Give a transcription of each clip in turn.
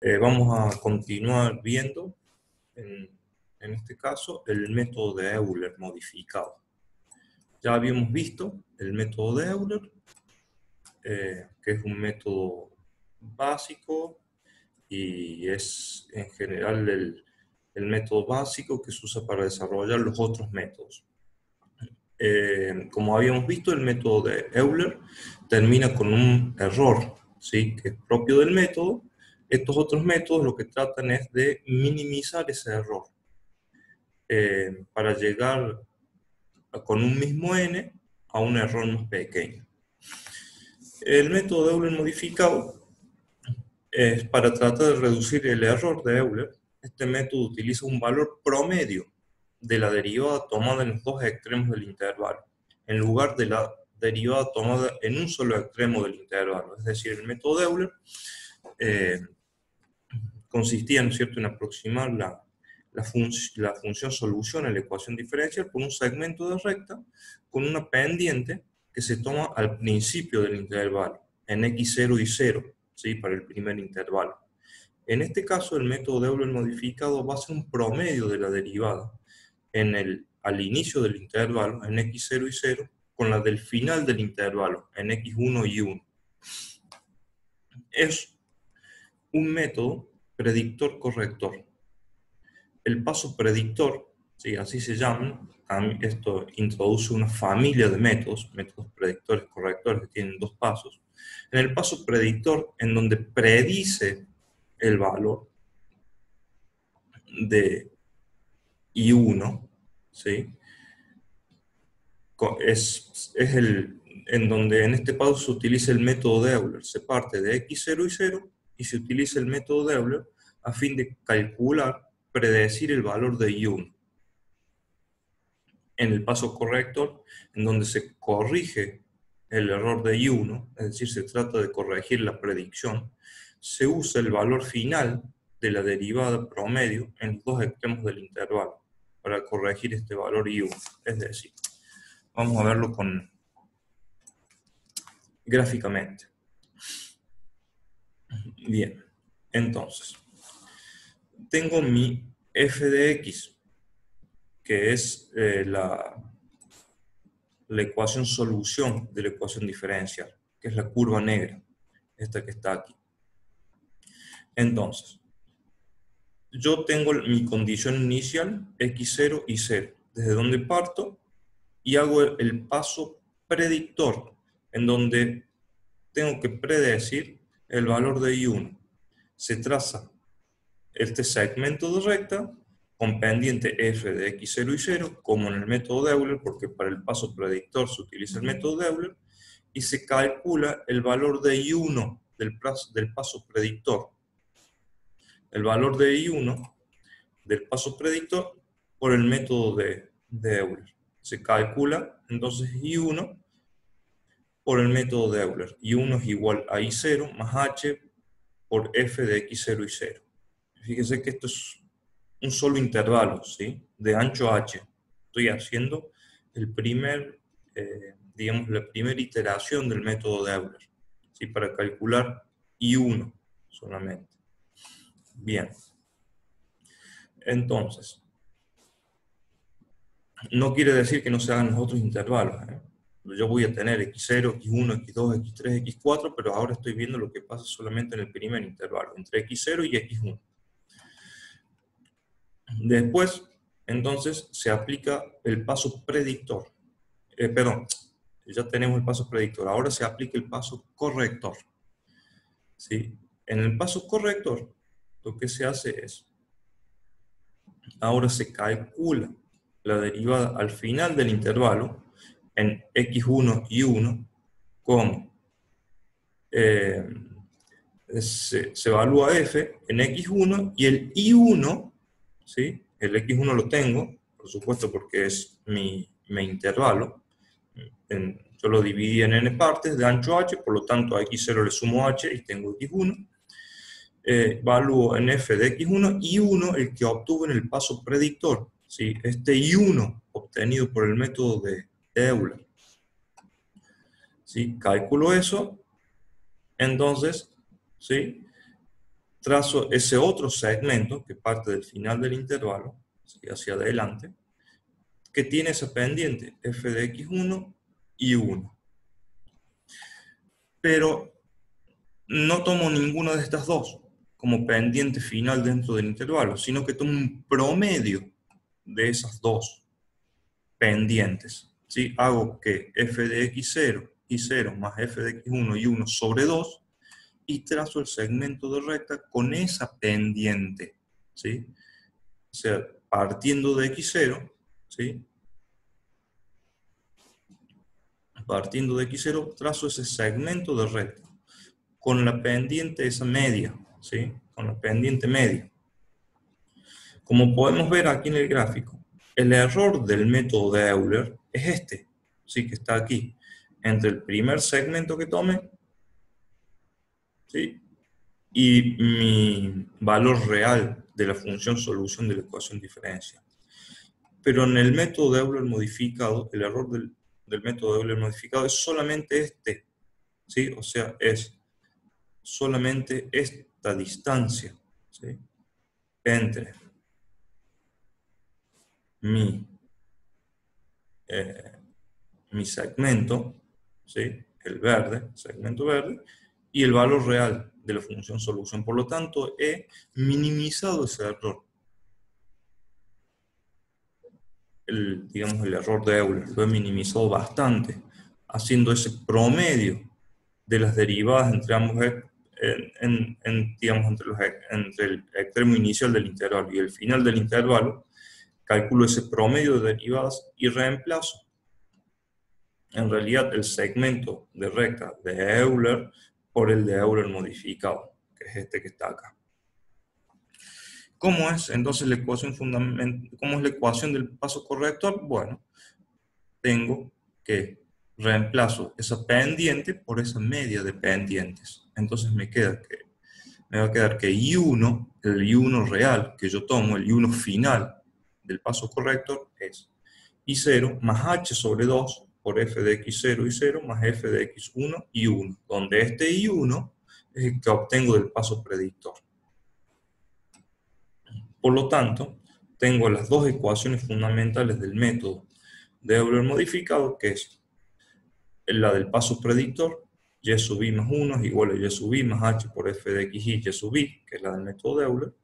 Vamos a continuar viendo, en este caso, el método de Euler modificado. Ya habíamos visto el método de Euler, que es un método básico y es en general el método básico que se usa para desarrollar los otros métodos. Como habíamos visto, el método de Euler termina con un error, ¿sí?, que es propio del método. Estos otros métodos lo que tratan es de minimizar ese error para llegar con un mismo n a un error más pequeño. El método de Euler modificado es para tratar de reducir el error de Euler. Este método utiliza un valor promedio de la derivada tomada en los dos extremos del intervalo, en lugar de la derivada tomada en un solo extremo del intervalo. Es decir, el método de Euler consistía, ¿no es cierto?, en aproximar la función solución a la ecuación diferencial por un segmento de recta con una pendiente que se toma al principio del intervalo, en x0 y 0, ¿sí?, para el primer intervalo. En este caso, el método de Euler modificado va a ser un promedio de la derivada al inicio del intervalo, en x0 y 0, con la del final del intervalo, en x1 y 1. Es un método predictor-corrector. El paso predictor, ¿sí?, así se llaman, esto introduce una familia de métodos predictores correctores que tienen dos pasos. En el paso predictor, en donde predice el valor de I1, ¿sí?, en donde en este paso se utiliza el método de Euler. Se parte de x0 y 0 y se utiliza el método de Euler a fin de calcular, predecir el valor de I1. En el paso corrector, en donde se corrige el error de I1, es decir, se trata de corregir la predicción, se usa el valor final de la derivada promedio en los dos extremos del intervalo para corregir este valor I1. Es decir, vamos a verlo gráficamente. Bien, entonces, tengo mi f de x, que es la ecuación solución de la ecuación diferencial, que es la curva negra, esta que está aquí. Entonces, yo tengo mi condición inicial, x0 y 0, desde donde parto y hago el paso predictor, en donde tengo que predecir el valor de I1. Se traza este segmento de recta con pendiente f de x0 y 0, como en el método de Euler, porque para el paso predictor se utiliza el método de Euler, y se calcula el valor de I1 del paso predictor. El valor de I1 del paso predictor por el método de Euler. Se calcula entonces I1 por el método de Euler. I1 es igual a I0 más h por f de x0 y 0. Fíjense que esto es un solo intervalo, ¿sí?, de ancho h. Estoy haciendo digamos, la primera iteración del método de Euler, ¿sí?, para calcular I1 solamente. Bien. Entonces, no quiere decir que no se hagan los otros intervalos, ¿eh? Yo voy a tener x0, x1, x2, x3, x4, pero ahora estoy viendo lo que pasa solamente en el primer intervalo, entre x0 y x1. Después, entonces, se aplica el paso predictor. Ya tenemos el paso predictor, ahora se aplica el paso corrector, ¿sí? En el paso corrector, lo que se hace es, ahora se calcula la derivada al final del intervalo, en x1 y 1, como se evalúa f en x1 y el i1, ¿sí?, el x1 lo tengo, por supuesto, porque es mi intervalo. Yo lo dividí en n partes de ancho h, por lo tanto a x0 le sumo h y tengo x1. Evalúo en f de x1 y 1 el que obtuve en el paso predictor, ¿sí?, este i1 obtenido por el método de Euler. ¿Sí? Calculo eso, entonces, ¿sí?, trazo ese otro segmento que parte del final del intervalo, ¿sí?, hacia adelante, que tiene esa pendiente, f de x1 y 1. Pero no tomo ninguna de estas dos como pendiente final dentro del intervalo, sino que tomo un promedio de esas dos pendientes, ¿sí? Hago que f de x0 y 0 más f de x1 y 1 sobre 2 y trazo el segmento de recta con esa pendiente, ¿sí? O sea, partiendo de x0, ¿sí?, partiendo de x0 trazo ese segmento de recta con la pendiente esa media, ¿sí?, con la pendiente media. Como podemos ver aquí en el gráfico, el error del método de Euler es este, ¿sí?, que está aquí, entre el primer segmento que tomé, ¿sí?, y mi valor real de la función solución de la ecuación diferencial. Pero en el método de Euler modificado, el error del método de Euler modificado es solamente este, ¿sí?, o sea, es solamente esta distancia, ¿sí?, entre mi segmento, ¿sí?, el verde, segmento verde, y el valor real de la función solución. Por lo tanto, he minimizado ese error. Digamos, el error de Euler, lo he minimizado bastante, haciendo ese promedio de las derivadas entre ambos, digamos, entre el extremo inicial del intervalo y el final del intervalo, calculo ese promedio de derivadas y reemplazo en realidad el segmento de recta de Euler por el de Euler modificado, que es este que está acá. ¿Cómo es entonces la ecuación fundamental? ¿Cómo es la ecuación del paso corrector? Bueno, tengo que reemplazo esa pendiente por esa media de pendientes. Entonces me va a quedar que I1, el I1 real que yo tomo, el I1 final del paso corrector es I0 más H sobre 2 por f de x0 y 0 más f de x1 y 1, donde este I1 es el que obtengo del paso predictor. Por lo tanto, tengo las dos ecuaciones fundamentales del método de Euler modificado, que es la del paso predictor, y sub i más 1 es igual a y sub i más h por f de x y sub i, que es la del método de Euler,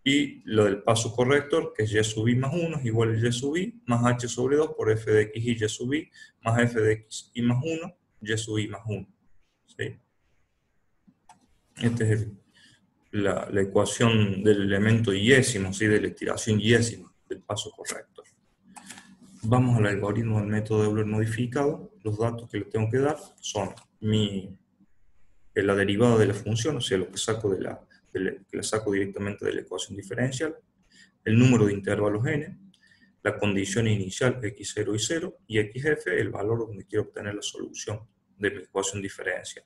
y lo del paso corrector, que es y sub i más 1 es igual a y sub i más h sobre 2 por f de x y sub i más f de x y más 1, y sub i más 1. ¿Sí? Esta es la ecuación del elemento yésimo, ¿sí?, de la estiración yésima del paso corrector. Vamos al algoritmo del método de Euler modificado. Los datos que le tengo que dar son la derivada de la función, o sea, lo que saco que la saco directamente de la ecuación diferencial, el número de intervalos n, la condición inicial x0 y 0, y xf, el valor donde quiero obtener la solución de la ecuación diferencial.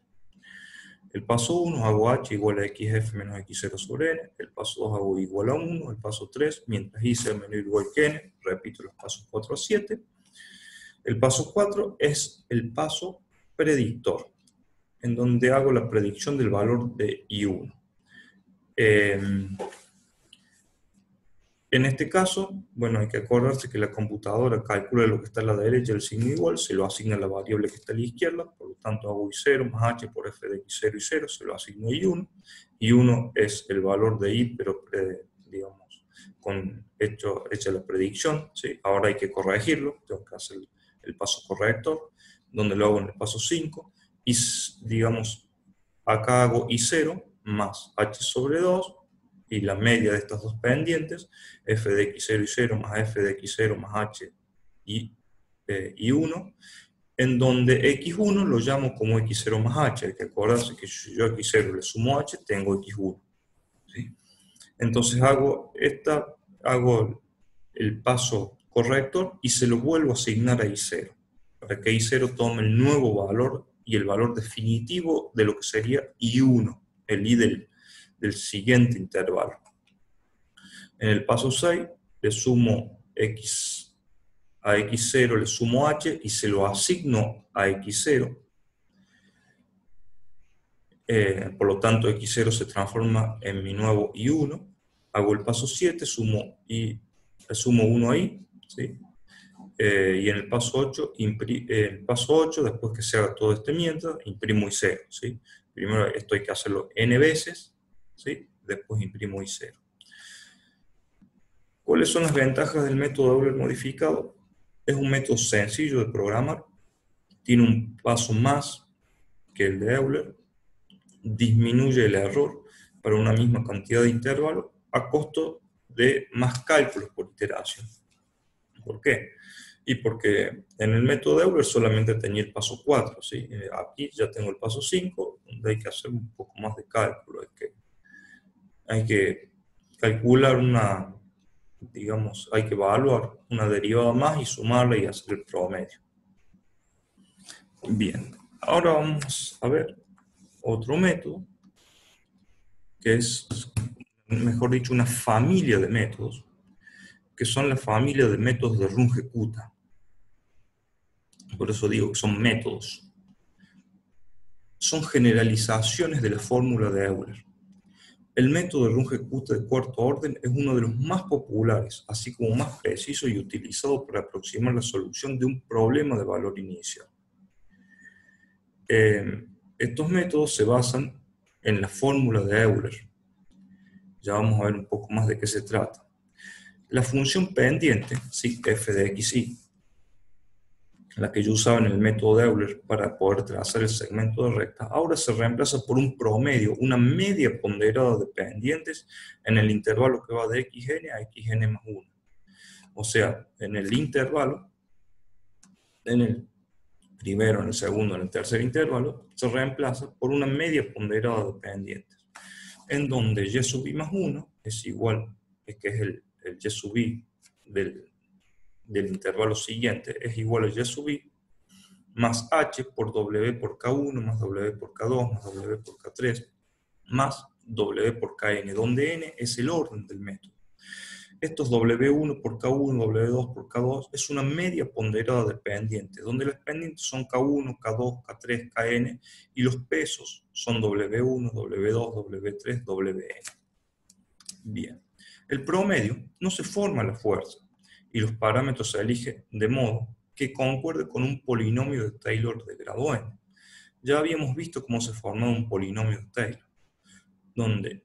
El paso 1 hago h igual a xf menos x0 sobre n, el paso 2 hago igual a 1, el paso 3, mientras i sea menor o igual que n, repito los pasos 4 a 7. El paso 4 es el paso predictor, en donde hago la predicción del valor de I1. En este caso, bueno, hay que acordarse que la computadora calcula lo que está a la derecha, el signo igual, se lo asigna a la variable que está a la izquierda, por lo tanto hago I0 más h por f de x0 y 0, se lo asigno a I1. I1 es el valor de I, pero digamos, hecha la predicción, ¿sí? Ahora hay que corregirlo, tengo que hacer el paso corrector, donde lo hago en el paso 5, y digamos, acá hago I0 más h sobre 2, y la media de estas dos pendientes, f de x0 y 0 más f de x0 más h y 1, en donde x1 lo llamo como x0 más h. Hay que acordarse que si yo a x0 le sumo h, tengo x1. ¿Sí? Entonces hago el paso corrector y se lo vuelvo a asignar a i0, para que i0 tome el nuevo valor y el valor definitivo de lo que sería i1, el i del siguiente intervalo. En el paso 6 le sumo a x0 le sumo h y se lo asigno a x0. Por lo tanto, x0 se transforma en mi nuevo i1. Hago el paso 7, sumo 1 ahí, ¿sí? Y en el paso 8, después que se haga todo este mientras, imprimo i0, ¿sí? Primero esto hay que hacerlo n veces, ¿sí? Después imprimo i0. ¿Cuáles son las ventajas del método Euler modificado? Es un método sencillo de programar, tiene un paso más que el de Euler, disminuye el error para una misma cantidad de intervalos a costo de más cálculos por iteración. ¿Por qué? Y porque en el método de Euler solamente tenía el paso 4, ¿sí? Aquí ya tengo el paso 5, donde hay que hacer un poco más de cálculo, hay que calcular digamos, hay que evaluar una derivada más y sumarla y hacer el promedio. Bien, ahora vamos a ver otro método, que es, mejor dicho, una familia de métodos, que son la familia de métodos de Runge-Kutta. Por eso digo que son métodos. Son generalizaciones de la fórmula de Euler. El método de Runge-Kutta de cuarto orden es uno de los más populares, así como más preciso y utilizado para aproximar la solución de un problema de valor inicial. Estos métodos se basan en la fórmula de Euler. Ya vamos a ver un poco más de qué se trata. La función pendiente, ¿sí? f de xy, la que yo usaba en el método de Euler para poder trazar el segmento de recta, ahora se reemplaza por un promedio, una media ponderada de pendientes en el intervalo que va de xn a xn más 1. O sea, en el intervalo, en el primero, en el segundo, en el tercer intervalo, se reemplaza por una media ponderada de pendientes, en donde y sub i más 1 es igual, que es el y sub i del intervalo siguiente, es igual a y sub i más h por w por k1, más w por k2, más w por k3, más w por kn, donde n es el orden del método. Estos W1 por K1, W2 por K2 es una media ponderada de pendientes, donde las pendientes son K1, K2, K3, Kn, y los pesos son W1, W2, W3, Wn. Bien. El promedio no se forma a la fuerza, y los parámetros se eligen de modo que concuerde con un polinomio de Taylor de grado n. Ya habíamos visto cómo se formaba un polinomio de Taylor, donde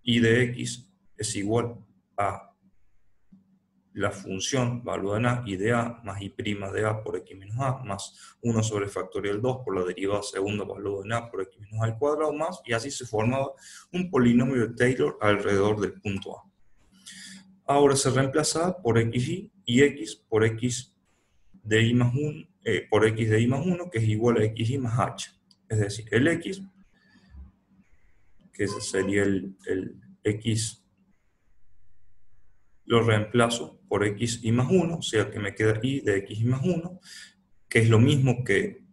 i de x es igual a la función valuada en a y de a más i' de a por x menos a más 1 sobre factorial 2 por la derivada segunda valuada en a por x menos a al cuadrado más, y así se formaba un polinomio de Taylor alrededor del punto A. Ahora se reemplaza por xy y x por x de i más 1, por x de i más 1, que es igual a xy más h. Es decir, el x, que ese sería el x, lo reemplazo por xy más 1, o sea que me queda i de xy más 1, que es lo mismo que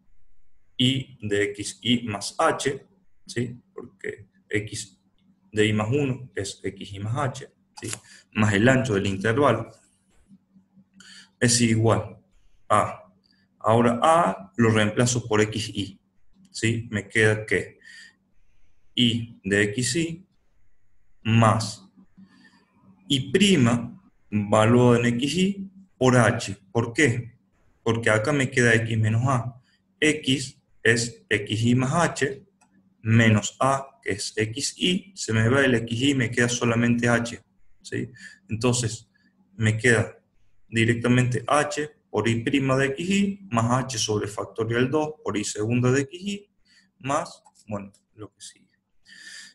i de xy más h, ¿sí? Porque x de i más 1 es xy más h, ¿sí? Más el ancho del intervalo, es igual a, ahora a lo reemplazo por xy, ¿sí? Me queda que i de xy más i' valuado en xy por h. ¿Por qué? Porque acá me queda x menos a. X es xy más h, menos a, que es xy, se me va el xy y me queda solamente h, ¿sí? Entonces, me queda directamente h por i' de xy, más h sobre factorial 2 por i segunda de xy, más, bueno, lo que sigue.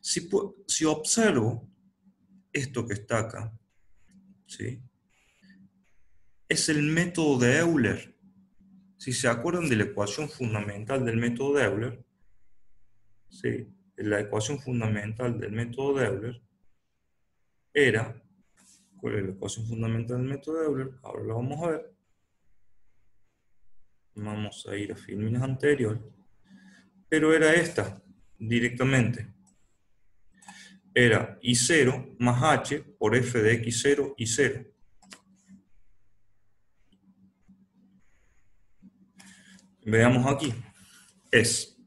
Si observo esto que está acá, ¿sí? Es el método de Euler. Si se acuerdan de la ecuación fundamental del método de Euler, ¿sí? La ecuación fundamental del método de Euler era, ¿cuál es la ecuación fundamental del método de Euler? Ahora la vamos a ver. Vamos a ir a filmes anteriores. Pero era esta, directamente. Era I0 más H por F de X0 y 0. Veamos aquí. Es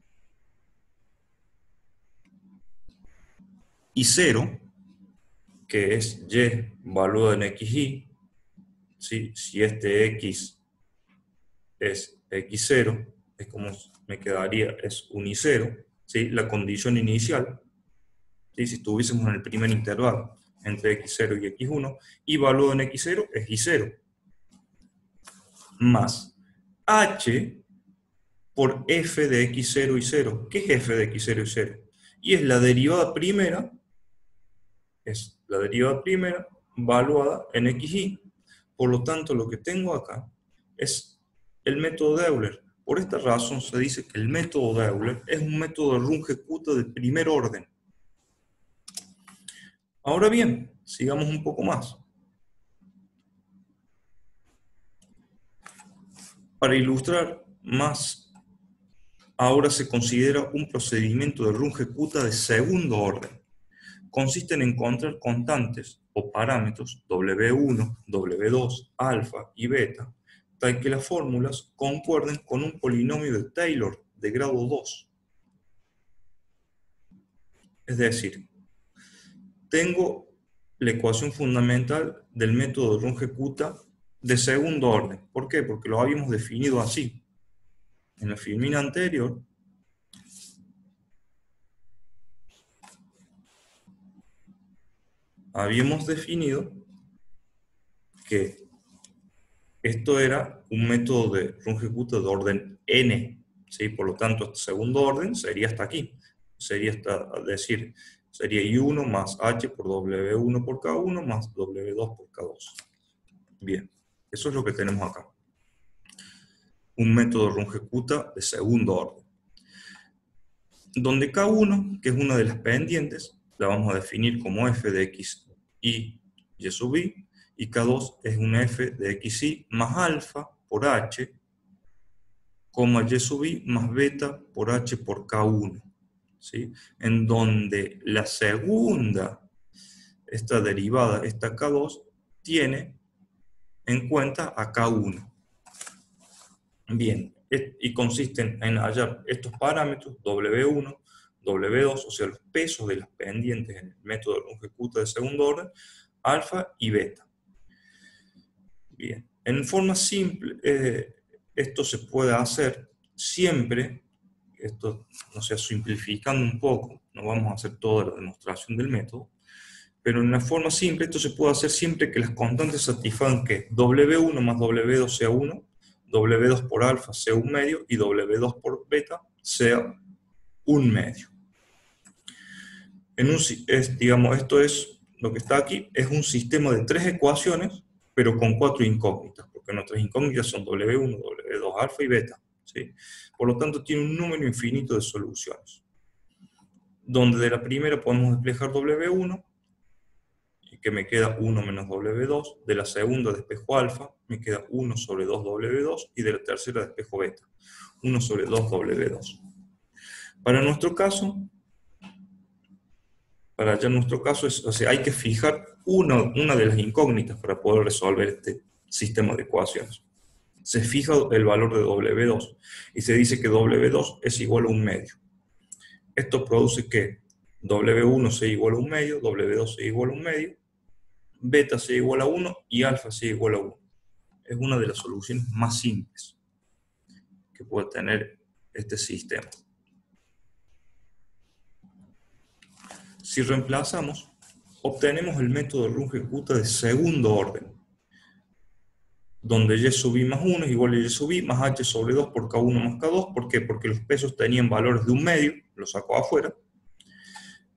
y 0, que es y valuada en xy, ¿sí? Si este x es x0, es como me quedaría, es un y0, ¿sí? La condición inicial, ¿sí? Si estuviésemos en el primer intervalo entre x0 y x1, y valuado en x0 es y0, más h por f de x0 y 0. ¿Qué es f de x0 y 0? Y es la derivada primera valuada en xy. Por lo tanto, lo que tengo acá es el método de Euler. Por esta razón se dice que el método de Euler es un método de Runge-Kutta de primer orden. Ahora bien, sigamos un poco más. Para ilustrar más, ahora se considera un procedimiento de Runge-Kutta de segundo orden. Consiste en encontrar constantes o parámetros W1, W2, alfa y beta, tal que las fórmulas concuerden con un polinomio de Taylor de grado 2. Es decir, tengo la ecuación fundamental del método de Runge-Kutta de segundo orden. ¿Por qué? Porque lo habíamos definido así. En la filmina anterior, habíamos definido que esto era un método de Runge-Kutta de orden n, ¿sí? Por lo tanto, este segundo orden sería hasta aquí. Sería sería I1 más H por W1 por K1 más W2 por K2. Bien, eso es lo que tenemos acá. Un método Runge-Kutta de segundo orden. Donde K1, que es una de las pendientes, la vamos a definir como f de x y y sub i, y K2 es una f de xy más alfa por h, coma y sub i más beta por h por K1, ¿sí? En donde la segunda, esta derivada, esta K2, tiene en cuenta a K1. Bien, y consisten en hallar estos parámetros, W1, W2, o sea, los pesos de las pendientes en el método de Runge-Kutta de segundo orden, alfa y beta. Bien, en forma simple, esto se puede hacer siempre, esto, no sé, simplificando un poco, no vamos a hacer toda la demostración del método, pero en una forma simple esto se puede hacer siempre que las constantes satisfagan que W1 más W2 sea 1, W2 por alfa sea 1 medio y W2 por beta sea 1 medio. Digamos, esto es lo que está aquí, es un sistema de 3 ecuaciones, pero con 4 incógnitas, porque nuestras incógnitas son W1, W2, alfa y beta, ¿sí? Por lo tanto, tiene un número infinito de soluciones, donde de la primera podemos despejar W1, que me queda 1 menos W2, de la segunda despejo alfa, me queda 1 sobre 2 W2, y de la tercera despejo beta, 1 sobre 2 W2. Para nuestro caso, o sea, hay que fijar una de las incógnitas para poder resolver este sistema de ecuaciones. Se fija el valor de W2, y se dice que W2 es igual a 1 medio. Esto produce que W1 sea igual a 1 medio, W2 sea igual a 1 medio, beta sea igual a 1 y alfa sea igual a 1. Es una de las soluciones más simples que puede tener este sistema. Si reemplazamos, obtenemos el método Runge-Kutta de segundo orden, donde y sub i más 1 es igual a y sub i más h sobre 2 por K1 más K2. ¿Por qué? Porque los pesos tenían valores de 1 medio, lo saco afuera.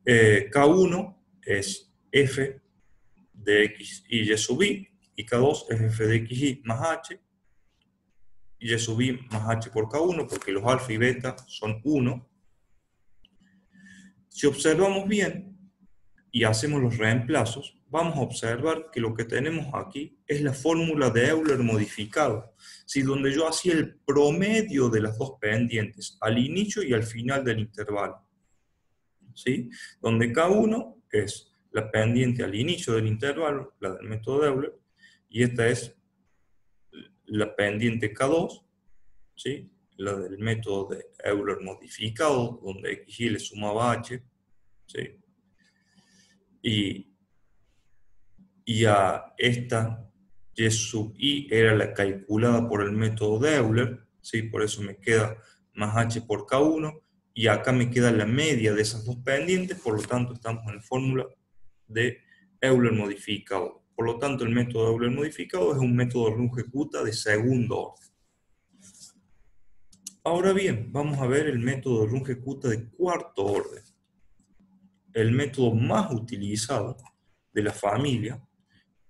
K1 es f de x y y sub i, y K2 es f de xy más h, y sub i más h por K1, porque los alfa y beta son 1. Si observamos bien y hacemos los reemplazos, vamos a observar que lo que tenemos aquí es la fórmula de Euler modificada, ¿sí? Donde yo hacía el promedio de las dos pendientes, al inicio y al final del intervalo, ¿sí? Donde K1 es la pendiente al inicio del intervalo, la del método de Euler, y esta es la pendiente K2, ¿sí? La del método de Euler modificado, donde xy le sumaba h, ¿sí? y a esta y sub i era la calculada por el método de Euler, ¿sí? Por eso me queda más h por k1, y acá me queda la media de esas dos pendientes, por lo tanto estamos en la fórmula de Euler modificado. Por lo tanto, el método de Euler modificado es un método de Runge-Kutta de segundo orden. Ahora bien, vamos a ver el método de Runge-Kutta de cuarto orden. El método más utilizado de la familia,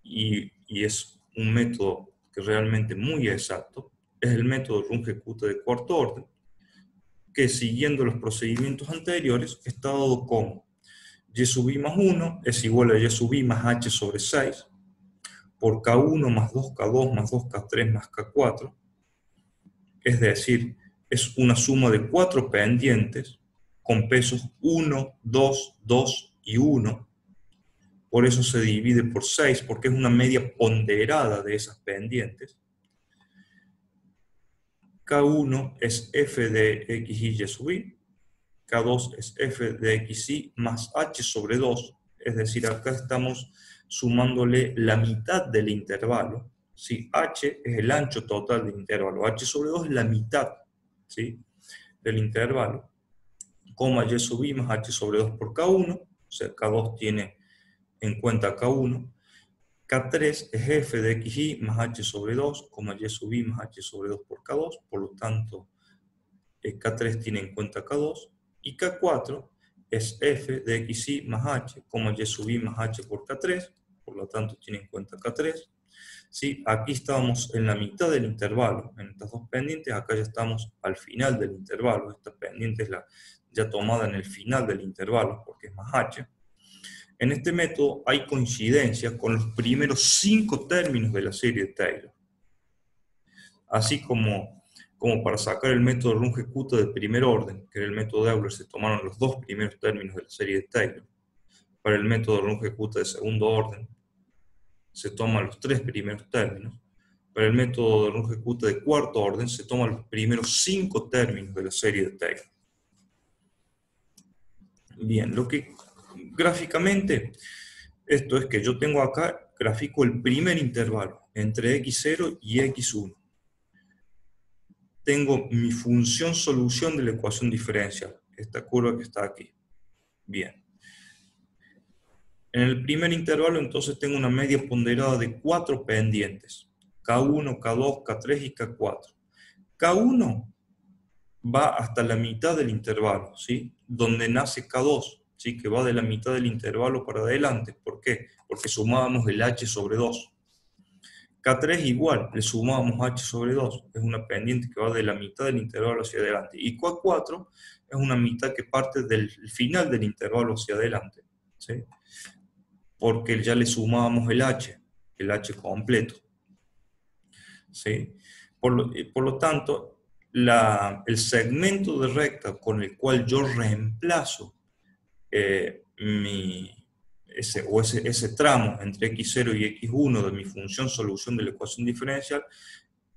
y es un método que realmente muy exacto, es el método de Runge-Kutta de cuarto orden, que siguiendo los procedimientos anteriores está dado como y sub i más 1 es igual a y sub i más h sobre 6 por k1 más 2k2 más 2k3 más k4, es decir, es una suma de 4 pendientes con pesos 1, 2, 2 y 1. Por eso se divide por 6, porque es una media ponderada de esas pendientes. K1 es f de xy y sub i, K2 es f de xy más h sobre 2, es decir, acá estamos sumándole la mitad del intervalo, ¿sí? H es el ancho total del intervalo, h sobre 2 es la mitad, ¿sí?, del intervalo, coma y sub i más h sobre 2 por K1, o sea, K2 tiene en cuenta K1, K3 es f de xy más h sobre 2, y sub i más h sobre 2 por K2, por lo tanto, K3 tiene en cuenta K2, y K4 es f de xy más h, y sub i más h por K3, por lo tanto tiene en cuenta K3. ¿Sí? Aquí estábamos en la mitad del intervalo, en estas dos pendientes, acá ya estamos al final del intervalo, esta pendiente es la ya tomada en el final del intervalo, porque es más h. En este método hay coincidencia con los primeros 5 términos de la serie de Taylor. Así como para sacar el método Runge-Kutta de primer orden, que era el método de Euler, se tomaron los 2 primeros términos de la serie de Taylor. Para el método Runge-Kutta de segundo orden, se toman los 3 primeros términos. Para el método de Runge-Kutta de cuarto orden, se toman los primeros 5 términos de la serie de Taylor. Bien, lo que gráficamente, esto es que yo tengo acá, grafico el primer intervalo entre x0 y x1. Tengo mi función solución de la ecuación diferencial, esta curva que está aquí. Bien. En el primer intervalo entonces tengo una media ponderada de 4 pendientes, K1, K2, K3 y K4. K1 va hasta la mitad del intervalo, ¿sí? Donde nace K2, ¿sí? Que va de la mitad del intervalo para adelante. ¿Por qué? Porque sumábamos el h sobre 2. K3 igual, le sumábamos h sobre 2, es una pendiente que va de la mitad del intervalo hacia adelante. Y K4 es una mitad que parte del final del intervalo hacia adelante, ¿sí? Porque ya le sumábamos el h completo, ¿sí? Por lo tanto, el segmento de recta con el cual yo reemplazo ese tramo entre x0 y x1 de mi función solución de la ecuación diferencial,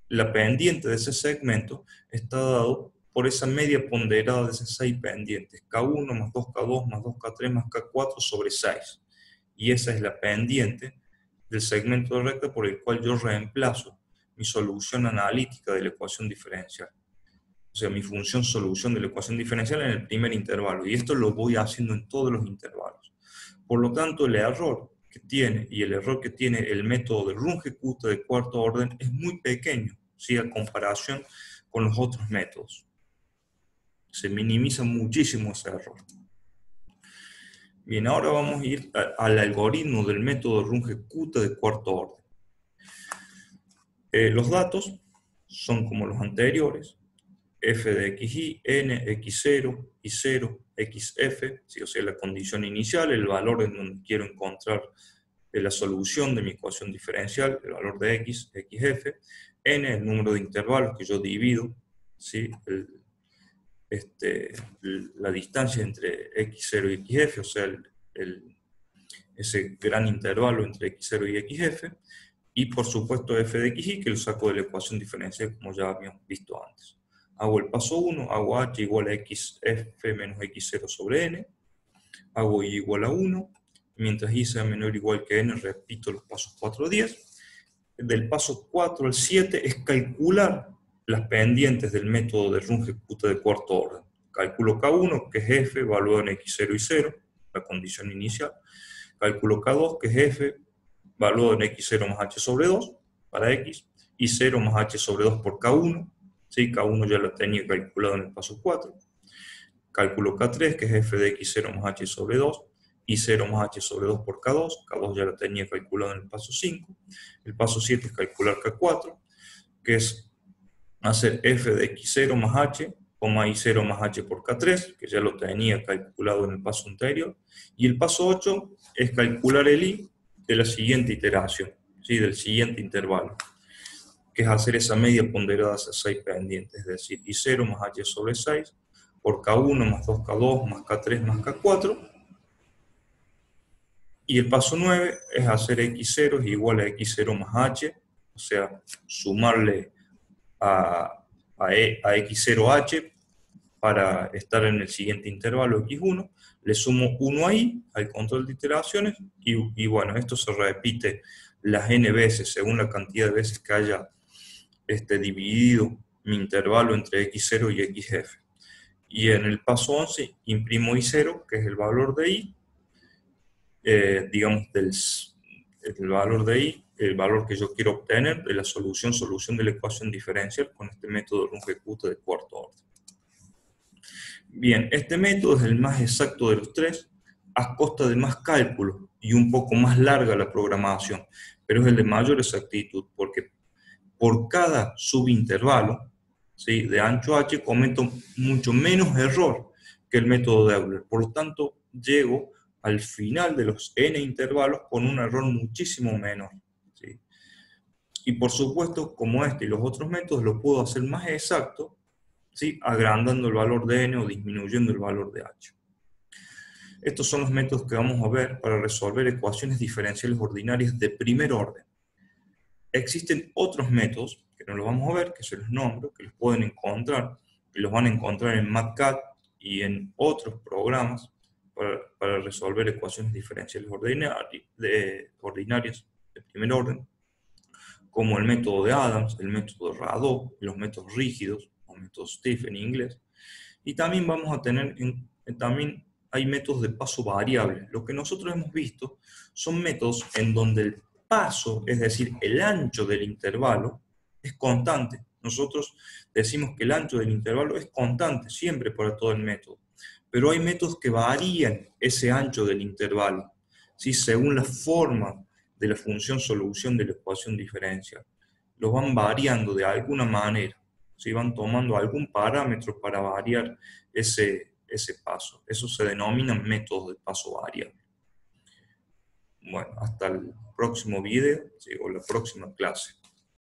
la pendiente de ese segmento está dado por esa media ponderada de esas 6 pendientes, K1 más 2K2 más 2K3 más K4 sobre 6. Y esa es la pendiente del segmento de recta por el cual yo reemplazo mi solución analítica de la ecuación diferencial. O sea, mi función solución de la ecuación diferencial en el primer intervalo. Y esto lo voy haciendo en todos los intervalos. Por lo tanto, el error que tiene y el error que tiene el método de Runge-Kutta de cuarto orden es muy pequeño, ¿sí? A comparación con los otros métodos. Se minimiza muchísimo ese error. Bien, ahora vamos a ir al algoritmo del método Runge-Kutta de cuarto orden. Los datos son como los anteriores, f de xy, n, x0, y0, xf, ¿sí? O sea, la condición inicial, el valor en donde quiero encontrar la solución de mi ecuación diferencial, el valor de x, xf, n, el número de intervalos que yo divido, ¿sí? La distancia entre x0 y xf, o sea, ese gran intervalo entre x0 y xf, y por supuesto f de xy, que lo saco de la ecuación diferencial como ya habíamos visto antes. Hago el paso 1, hago h igual a xf menos x0 sobre n, hago y igual a 1, mientras i sea menor o igual que n, repito los pasos 4 a 10. Del paso 4 al 7 es calcular las pendientes del método de Runge ejecuta de cuarto orden. Cálculo K1, que es f, evaluado en x0 y 0, la condición inicial. Cálculo K2, que es f, evaluado en x0 más h sobre 2, para x, y 0 más h sobre 2 por K1, ¿sí? K1 ya lo tenía calculado en el paso 4. Cálculo K3, que es f de x0 más h sobre 2, y 0 más h sobre 2 por K2, K2 ya lo tenía calculado en el paso 5. El paso 7 es calcular K4, que es hacer f de x0 más h, y0 más h por K3, que ya lo tenía calculado en el paso anterior. Y el paso 8 es calcular el i de la siguiente iteración, ¿sí? Del siguiente intervalo, que es hacer esa media ponderada hacia 6 pendientes, es decir, i0 más h sobre 6, por K1 más 2K2 más K3 más K4. Y el paso 9 es hacer x0 es igual a x0 más h, o sea, sumarle a x0h para estar en el siguiente intervalo x1, le sumo 1 a i, al control de iteraciones, y bueno, esto se repite las n veces, según la cantidad de veces que haya dividido mi intervalo entre x0 y xf. Y en el paso 11 imprimo i0, que es el valor de i, digamos, el valor de i, el valor que yo quiero obtener de la solución de la ecuación diferencial con este método Runge ejecuta de cuarto orden. Bien, este método es el más exacto de los tres, a costa de más cálculo y un poco más larga la programación, pero es el de mayor exactitud, porque por cada subintervalo, ¿sí?, de ancho h cometo mucho menos error que el método de Euler. Por lo tanto, llego al final de los n intervalos con un error muchísimo menor, ¿sí? Y por supuesto, como este y los otros métodos, lo puedo hacer más exacto, ¿sí?, agrandando el valor de n o disminuyendo el valor de h. Estos son los métodos que vamos a ver para resolver ecuaciones diferenciales ordinarias de primer orden. Existen otros métodos, que no los vamos a ver, que se los nombro, que los pueden encontrar, que los van a encontrar en MATCAD y en otros programas para resolver ecuaciones diferenciales ordinarias de primer orden, como el método de Adams, el método de Radó, los métodos rígidos, o método stiff en inglés. Y también vamos a tener, también hay métodos de paso variable. Lo que nosotros hemos visto son métodos en donde el paso, es decir, el ancho del intervalo, es constante. Nosotros decimos que el ancho del intervalo es constante siempre para todo el método. Pero hay métodos que varían ese ancho del intervalo, ¿sí?, según la forma de la función solución de la ecuación diferencial. Los van variando de alguna manera, ¿sí?, van tomando algún parámetro para variar ese paso. Eso se denominan métodos de paso variable. Bueno, hasta el próximo video, ¿sí?, o la próxima clase.